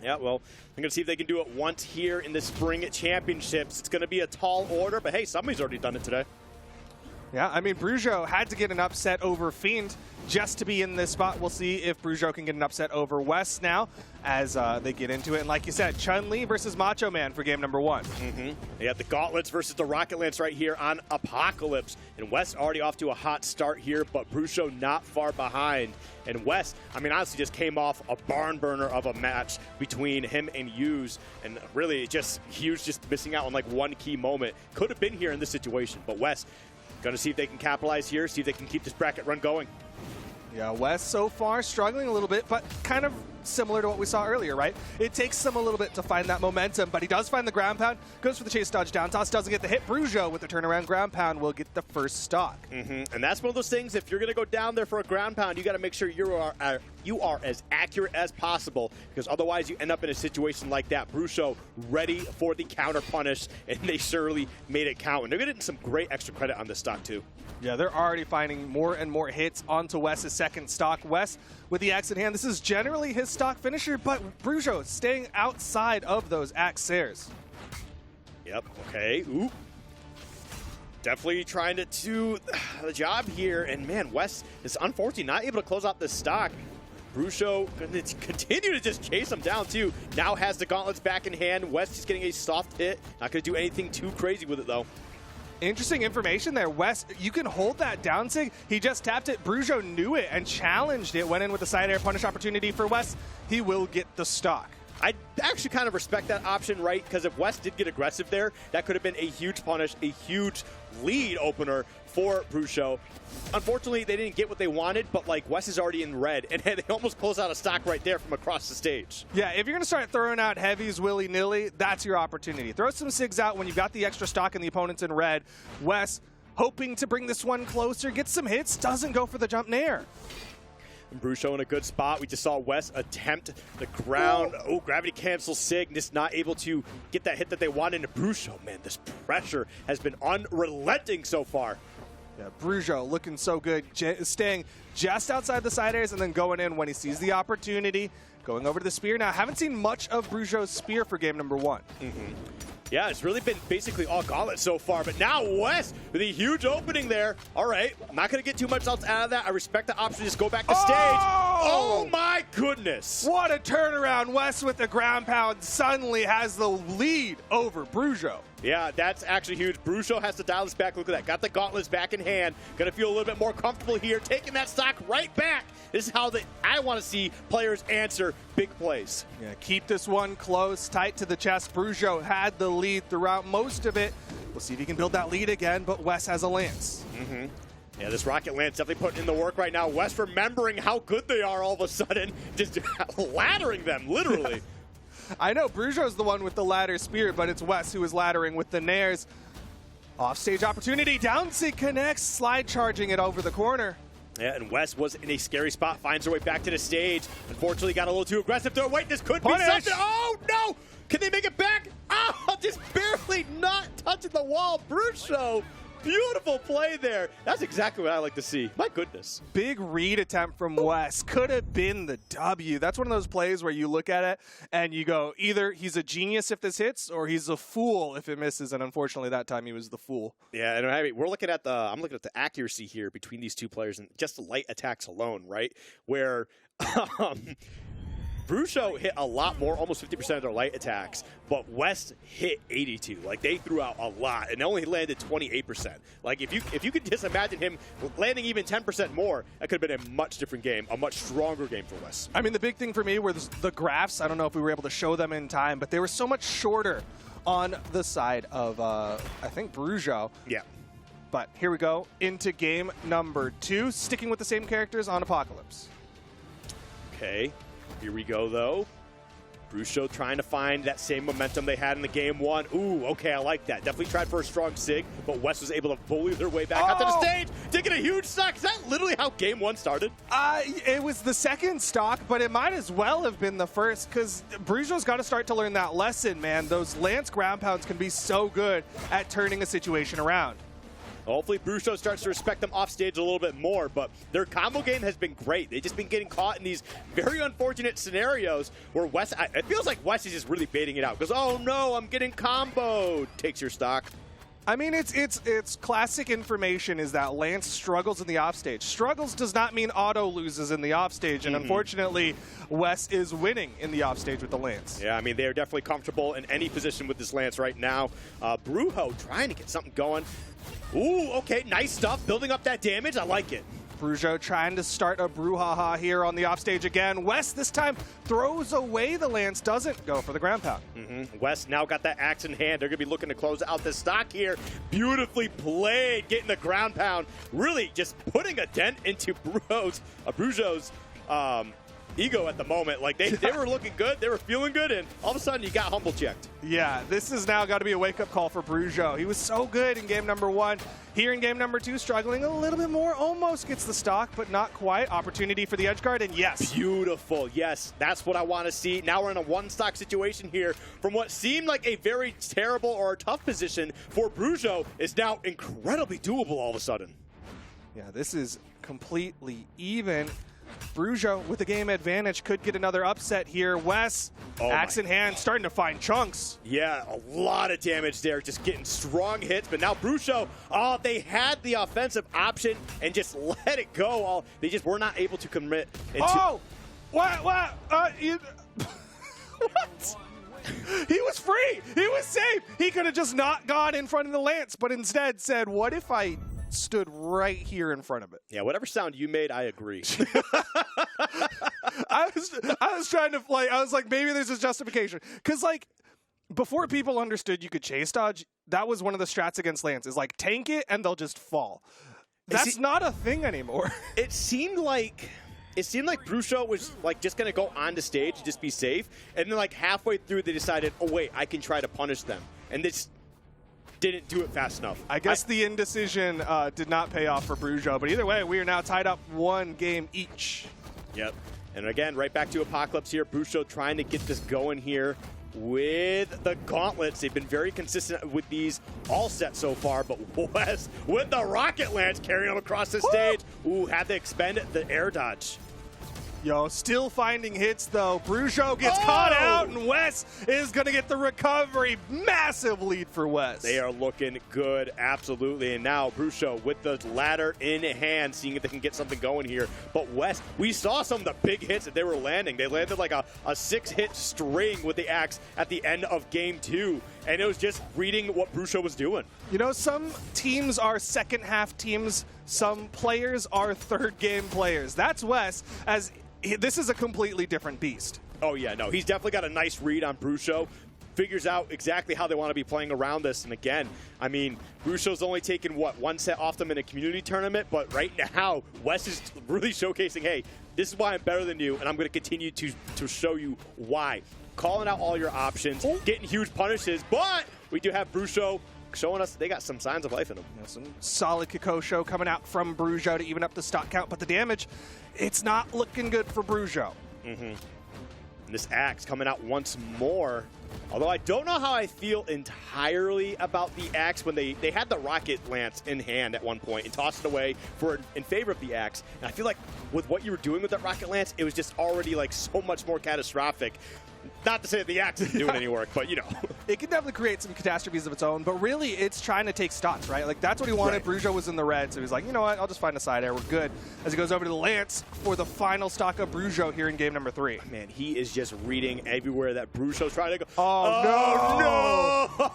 Yeah, well, I'm going to see if they can do it once here in the Spring Championships. It's going to be a tall order, but hey, somebody's already done it today. Yeah, I mean, Bruxo had to get an upset over Fiend just to be in this spot. We'll see if Bruxo can get an upset over Wess now as they get into it. And like you said, Chun-Li versus Macho Man for game number 1. They got the Gauntlets versus the Rocket Lance right here on Apocalypse. And Wess already off to a hot start here, but Bruxo not far behind. And Wess, I mean, honestly just came off a barn burner of a match between him and Hughes. And really just Hughes just missing out on like one key moment. Could have been here in this situation, but Wess going to see if they can capitalize here, see if they can keep this bracket run going. Yeah, Wess so far struggling a little bit, but kind of similar to what we saw earlier, right? It takes him a little bit to find that momentum, but he does find the ground pound, goes for the chase dodge down toss, doesn't get the hit. Bruxo with the turnaround ground pound will get the first stock. And that's one of those things, if you're going to go down there for a ground pound, you got to make sure you are as accurate as possible, because otherwise you end up in a situation like that. Bruxo ready for the counter punish, and they surely made it count. And they're getting some great extra credit on this stock too. Yeah, they're already finding more and more hits onto Wess's second stock. Wess with the axe in hand. This is generally his stock finisher, but Bruxo staying outside of those axe sares. Yep, okay. Ooh. Definitely trying to do the job here. And man, Wess is unfortunately not able to close out this stock. Bruxo going to continue to just chase him down too. Now has the gauntlets back in hand. Wess just getting a soft hit. Not going to do anything too crazy with it though. Interesting information there. Wess, you can hold that down sig. He just tapped it. Bruxo knew it and challenged it. Went in with the side air punish opportunity for Wess. He will get the stock. I actually kind of respect that option, right? Because if Wess did get aggressive there, that could have been a huge punish, a huge lead opener for Bruxo. Unfortunately, they didn't get what they wanted, but like Wess is already in red, and they almost close out a stock right there from across the stage. Yeah, if you're going to start throwing out heavies willy-nilly, that's your opportunity. Throw some SIGs out when you've got the extra stock and the opponent's in red. Wess hoping to bring this one closer, get some hits, doesn't go for the jump nair. And Bruxo in a good spot. We just saw Wess attempt the ground. Oh, gravity cancel SIG. Just not able to get that hit that they wanted. And Bruxo, man, this pressure has been unrelenting so far. Yeah, Bruxo looking so good, staying just outside the side airs and then going in when he sees the opportunity. Going over to the spear now. Haven't seen much of Bruxo's spear for game number 1. Yeah, it's really been basically all gauntlet so far, but now Wess with a huge opening there. All right, I'm not going to get too much else out of that. I respect the option to just go back to stage. Oh my goodness. What a turnaround. Wess with the ground pound suddenly has the lead over Bruxo. Yeah, that's actually huge. Bruxo has to dial this back. Look at that. Got the gauntlets back in hand. Going to feel a little bit more comfortable here. Taking that stock right back. This is how I want to see players answer big plays. Yeah, keep this one close, tight to the chest. Bruxo had the lead throughout most of it. We'll see if he can build that lead again, but Wess has a lance. Yeah, this Rocket Lance definitely putting in the work right now. Wess remembering how good they are all of a sudden. Just laddering them, literally. I know Bruxo's the one with the ladder spear, but it's Wess who is laddering with the nairs. Offstage opportunity, down sig connects, slide charging it over the corner. Yeah, and Wess was in a scary spot, finds her way back to the stage. Unfortunately, got a little too aggressive there. Wait, this could be something. Oh, no! Can they make it back? Oh, just barely not touching the wall. Bruxo, beautiful play there. That's exactly what I like to see. My goodness. Big read attempt from Wess. Could have been the W. That's one of those plays where you look at it and you go, either he's a genius if this hits or he's a fool if it misses. And unfortunately, that time he was the fool. Yeah, and I mean, I'm looking at the accuracy here between these two players and just the light attacks alone, right? Where Bruxo hit a lot more, almost 50% of their light attacks, but Wess hit 82. Like, they threw out a lot, and only landed 28%. Like, if you could just imagine him landing even 10% more, that could have been a much different game, a much stronger game for Wess. I mean, the big thing for me were the graphs. I don't know if we were able to show them in time, but they were so much shorter on the side of, I think, Bruxo. Yeah. But here we go into game number 2, sticking with the same characters on Apocalypse. Okay. Here we go, though. Bruxo trying to find that same momentum they had in the game 1. Ooh, okay, I like that. Definitely tried for a strong SIG, but Wess was able to bully their way back out to the stage, taking a huge stock. Is that literally how game 1 started? It was the second stock, but it might as well have been the first, because Bruxo's got to start to learn that lesson, man. Those Lance ground pounds can be so good at turning a situation around. Hopefully Bruxo starts to respect them off stage a little bit more, but their combo game has been great. They've just been getting caught in these very unfortunate scenarios where Wess, it feels like Wess is just really baiting it out. Goes, oh no, I'm getting comboed. Takes your stock. I mean, it's classic information is that Lance struggles in the offstage. Struggles does not mean auto loses in the offstage, and unfortunately, Wess is winning in the offstage with the Lance. Yeah, I mean, they are definitely comfortable in any position with this Lance right now. Brujo trying to get something going. Ooh, okay, nice stuff. Building up that damage. I like it. Bruxo trying to start a brouhaha here on the offstage again. Wess this time throws away the Lance, doesn't go for the ground pound. Wess now got that axe in hand. They're going to be looking to close out the stock here. Beautifully played, getting the ground pound. Really just putting a dent into Brujo's ego at the moment. Like they were looking good, they were feeling good, and all of a sudden you got humble checked. Yeah, this has now got to be a wake-up call for Bruxo. He was so good in game number 1. Here in game number 2, struggling a little bit more. Almost gets the stock, but not quite. Opportunity for the edge guard, and yes. Beautiful. Yes, that's what I want to see. Now we're in a one-stock situation here. From what seemed like a very terrible or a tough position for Bruxo is now incredibly doable all of a sudden. Yeah, this is completely even. Bruxo with the game advantage could get another upset here. Wess, axe in hand, starting to find chunks. Yeah, a lot of damage there, just getting strong hits. But now Bruxo, they had the offensive option and just let it go. They just were not able to commit. What? What? He was free. He was safe. He could have just not gone in front of the Lance, but instead said, what if I stood right here in front of it? Yeah, whatever sound you made, I agree. I was trying to I was like, maybe there's a justification. Because like before people understood you could chase dodge, that was one of the strats against Lance is like tank it and they'll just fall. That's not a thing anymore. It seemed like Bruxo was like just gonna go on the stage and just be safe, and then like halfway through they decided, oh wait, I can try to punish them, and this didn't do it fast enough. I guess the indecision did not pay off for Bruxo, but either way, we are now tied up 1 game each. Yep. And again, right back to Apocalypse here. Bruxo trying to get this going here with the gauntlets. They've been very consistent with these all set so far, but Wess with the rocket lance carrying him across the stage. Ooh, had to expend the air dodge. Yo, still finding hits, though. Bruxo gets caught out, and Wess is going to get the recovery. Massive lead for Wess. They are looking good, absolutely. And now Bruxo with the ladder in hand, seeing if they can get something going here. But Wess, we saw some of the big hits that they were landing. They landed like a 6-hit string with the axe at the end of game 2. And it was just reading what Bruxo was doing. You know, some teams are second-half teams. Some players are third-game players. That's Wess, as this is a completely different beast. Oh, yeah, no. He's definitely got a nice read on Bruxo. Figures out exactly how they want to be playing around this. And again, I mean, Bruxo's only taken, what, 1 set off them in a community tournament? But right now, Wess is really showcasing, hey, this is why I'm better than you, and I'm going to continue to show you why. Calling out all your options, getting huge punishes, but we do have Bruxo showing us they got some signs of life in them. Yeah, some solid Kikosho coming out from Bruxo to even up the stock count, but the damage, it's not looking good for Bruxo. And this axe coming out once more. Although I don't know how I feel entirely about the axe when they had the rocket lance in hand at one point and tossed it away in favor of the axe. And I feel like with what you were doing with that rocket lance, it was just already like so much more catastrophic. Not to say that the axe isn't doing any work, but you know. It can definitely create some catastrophes of its own, but really it's trying to take stocks, right? Like that's what he wanted. Right. Bruxo was in the red, so he's like, you know what, I'll just find a side air, we're good. As he goes over to the Lance for the final stock of Bruxo here in game number 3. Man, he is just reading everywhere that Bruxo's trying to go. Oh, no!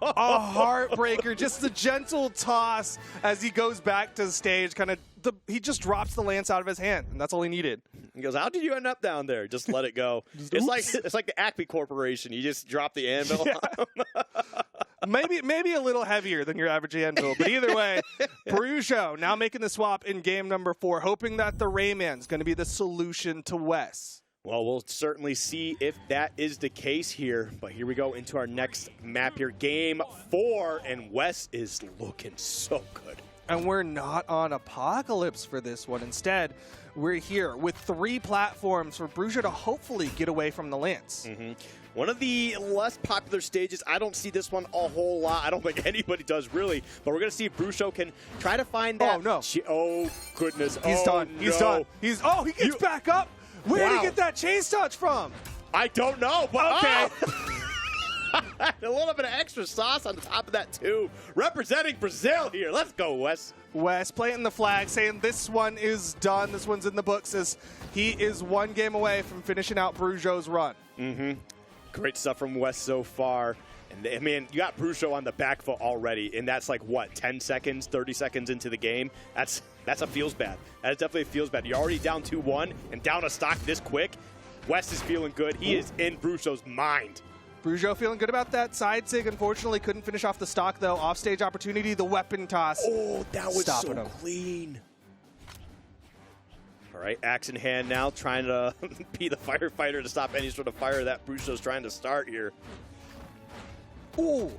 A heartbreaker, just the gentle toss as he goes back to the stage, kind of he just drops the Lance out of his hand, and that's all he needed. He goes, how did you end up down there? Just let it go. It's like the Acme Corporation. You just drop the anvil. Yeah. maybe a little heavier than your average anvil, but either way, Bruxo now making the swap in game number 4, hoping that the Rayman's going to be the solution to Wess. Well, we'll certainly see if that is the case here. But here we go into our next map here. Game 4, and Wess is looking so good. And we're not on Apocalypse for this one. Instead, we're here with 3 platforms for Bruxo to hopefully get away from the Lance. One of the less popular stages. I don't see this one a whole lot. I don't think anybody does really. But we're going to see if Bruxo can try to find that. Oh, no. Oh, goodness. He's done. He's done. He gets back up. Where did he get that chase touch from? I don't know. But okay. A little bit of extra sauce on the top of that, too. Representing Brazil here. Let's go, Wes. Wes planting the flag, saying this one is done. This one's in the books. As he is 1 game away from finishing out Bruxo's run. Great stuff from Wes so far. And, I mean, you got Bruxo on the back foot already, and that's like, what, 10 seconds, 30 seconds into the game? That's a feels bad. That definitely feels bad. You're already down 2-1 and down a stock this quick. Wes is feeling good. He is in Bruxo's mind. Bruxo feeling good about that side sig. Unfortunately, couldn't finish off the stock, though. Offstage opportunity, the weapon toss. Oh, that was so clean. All right, axe in hand now, trying to be the firefighter to stop any sort of fire that Bruxo's trying to start here. Ooh,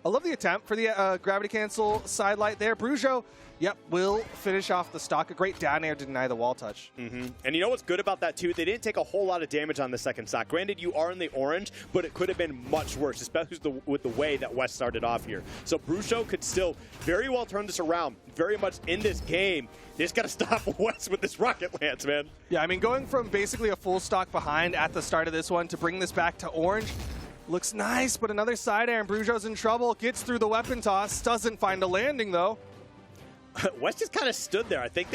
I love the attempt for the gravity cancel side light there. Bruxo, yep, will finish off the stock. A great down air to deny the wall touch. And you know what's good about that, too? They didn't take a whole lot of damage on the second stock. Granted, you are in the orange, but it could have been much worse, especially with the way that West started off here. So Bruxo could still very well turn this around, very much in this game. They just got to stop West with this rocket lance, man. Yeah, I mean, going from basically a full stock behind at the start of this one to bring this back to orange, looks nice, but another side air, and Bruxo's in trouble. Gets through the weapon toss, doesn't find a landing, though. West just kind of stood there. I think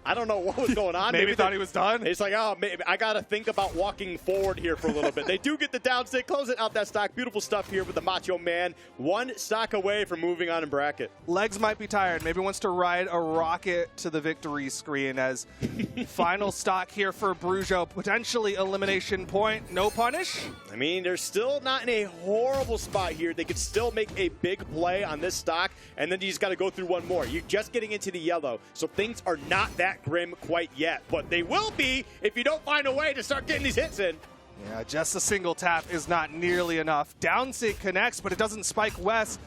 I don't know what was going on. Maybe thought he was done. It's like, oh, maybe I got to think about walking forward here for a little bit. They do get the down stick, closing out that stock. Beautiful stuff here with the Macho Man. 1 stock away from moving on in bracket. Legs might be tired. Maybe wants to ride a rocket to the victory screen as final stock here for Bruxo. Potentially elimination point. No punish. I mean, they're still not in a horrible spot here. They could still make a big play on this stock, and then you just got to go through one more. You're just getting into the yellow, so things are not that grim quite yet, but they will be if you don't find a way to start getting these hits in. Yeah, just a single tap is not nearly enough. Down sig connects, but it doesn't spike West.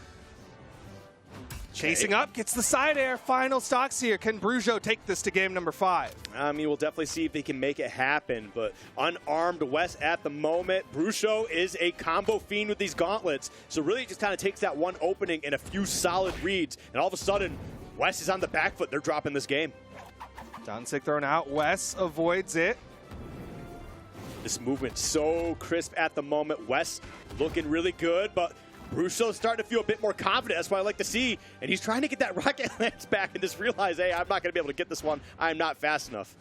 Chasing up, gets the side air. Final stocks here. Can Bruxo take this to game number 5? I mean, we'll definitely see if they can make it happen, but unarmed West at the moment. Bruxo is a combo fiend with these gauntlets, so really it just kind of takes that one opening and a few solid reads, and all of a sudden, West is on the back foot. They're dropping this game. Down sig thrown out. Wes avoids it. This movement so crisp at the moment. Wes looking really good, but Bruxo's starting to feel a bit more confident. That's what I like to see. And he's trying to get that rocket lance back and just realize, hey, I'm not going to be able to get this one. I'm not fast enough.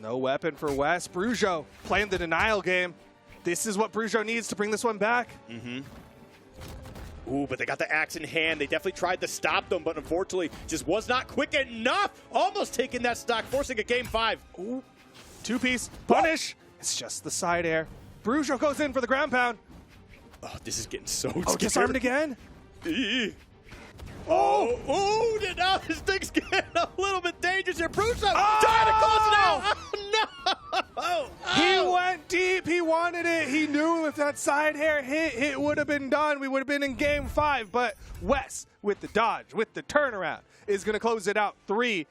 No weapon for Wes. Bruxo playing the denial game. This is what Bruxo needs to bring this one back. Ooh, but they got the axe in hand. They definitely tried to stop them, but unfortunately just was not quick enough. Almost taking that stock, forcing a game 5. Ooh, 2-piece punish. It's just the side air. Bruxo goes in for the ground pound. Oh, this is getting so scary. Oh, disarmed again. Oh, now this thing's getting a little bit dangerous here. Bruxo trying to close it out. Oh, no. He went deep. He wanted it. He knew if that side air hit, it would have been done. We would have been in game 5. But Wes, with the dodge, with the turnaround, is going to close it out 3-1.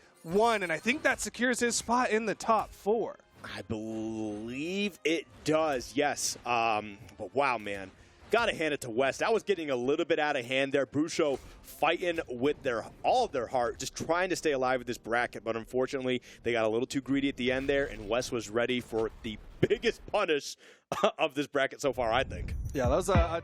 And I think that secures his spot in the top 4. I believe it does, yes. But wow, man. Got to hand it to West. That was getting a little bit out of hand there. Bruxo fighting with all of their heart, just trying to stay alive with this bracket. But unfortunately, they got a little too greedy at the end there, and West was ready for the biggest punish of this bracket so far, I think. Yeah, that was a